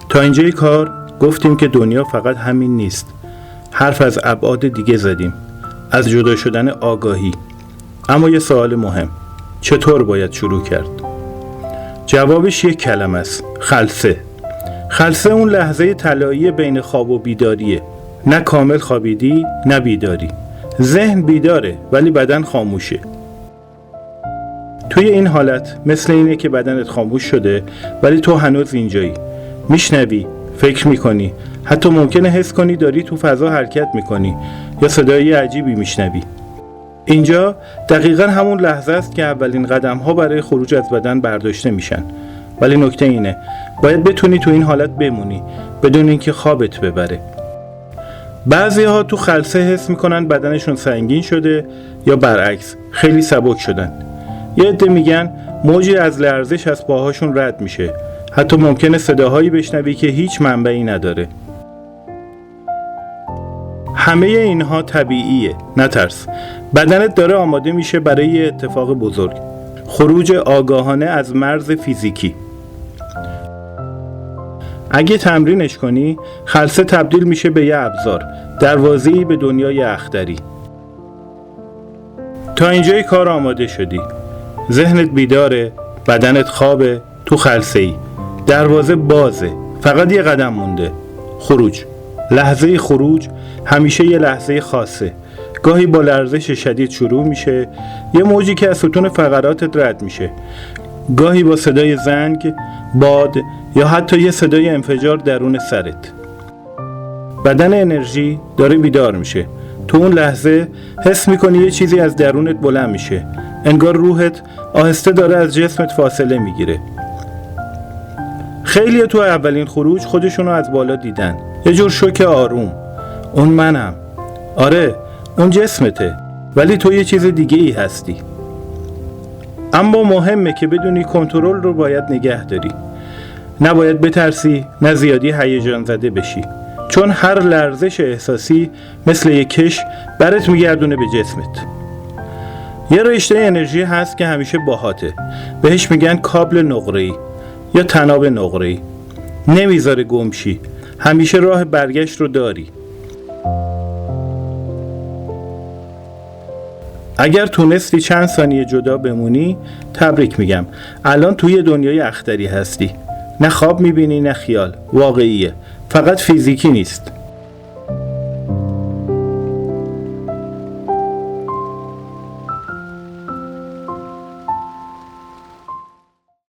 تا اینجای کار گفتیم که دنیا فقط همین نیست. حرف از ابعاد دیگه زدیم، از جدا شدن آگاهی. اما یه سوال مهم: چطور باید شروع کرد؟ جوابش یک کلمه است: خلسه. خلسه اون لحظه طلایی بین خواب و بیداریه. نه کامل خوابیدی نه بیداری. ذهن بیداره ولی بدن خاموشه. توی این حالت مثل اینه که بدنت خاموش شده ولی تو هنوز اینجایی. میشنوی، فکر میکنی، حتی ممکنه حس کنی داری تو فضا حرکت میکنی یا صدای عجیبی میشنوی. اینجا دقیقاً همون لحظه است که اولین قدم ها برای خروج از بدن برداشته میشن. ولی نکته اینه، باید بتونی تو این حالت بمونی بدون اینکه خوابت ببره. بعضی ها تو خلسه حس میکنن بدنشون سنگین شده یا برعکس خیلی سبک شدن. یه عده میگن موجی از لرزش از پاهاشون رد میشه. حتی ممکنه صداهایی بشنوی که هیچ منبعی نداره. همه اینها طبیعیه، نترس. بدنت داره آماده میشه برای یه اتفاق بزرگ: خروج آگاهانه از مرز فیزیکی. اگه تمرینش کنی، خلسه تبدیل میشه به یه ابزار، دروازه‌ای به دنیای اختری. تا اینجای کار آماده شدی. ذهنت بیداره، بدنت خوابه، تو خلسه‌ای. دروازه بازه، فقط یه قدم مونده: خروج. لحظه خروج همیشه یه لحظه خاصه. گاهی با لرزش شدید شروع میشه، یه موجی که از ستون فقراتت رد میشه. گاهی با صدای زنگ، باد یا حتی یه صدای انفجار درون سرت. بدن انرژی داره بیدار میشه. تو اون لحظه حس میکنی یه چیزی از درونت بلند میشه. انگار روحت آهسته داره از جسمت فاصله میگیره. خیلی تو اولین خروج خودشونو از بالا دیدن. یه جور شوک آروم. اون منم. آره، اون جسمته، ولی تو یه چیز دیگه ای هستی. اما مهمه که بدونی کنترل رو باید نگه داری. نباید بترسی، نه زیادی هیجان زده بشی. چون هر لرزش احساسی مثل یک کش برات میگردونه به جسمت. یه رشته انرژی هست که همیشه باهاته. بهش میگن کابل نقره‌ای یا طناب نقره‌ای. نمیذاره گم شی. همیشه راه برگشت رو داری. اگر تونستی چند ثانیه جدا بمونی، تبریک میگم. الان توی دنیای اختری هستی. نه خواب میبینی نه خیال. واقعیه. فقط فیزیکی نیست.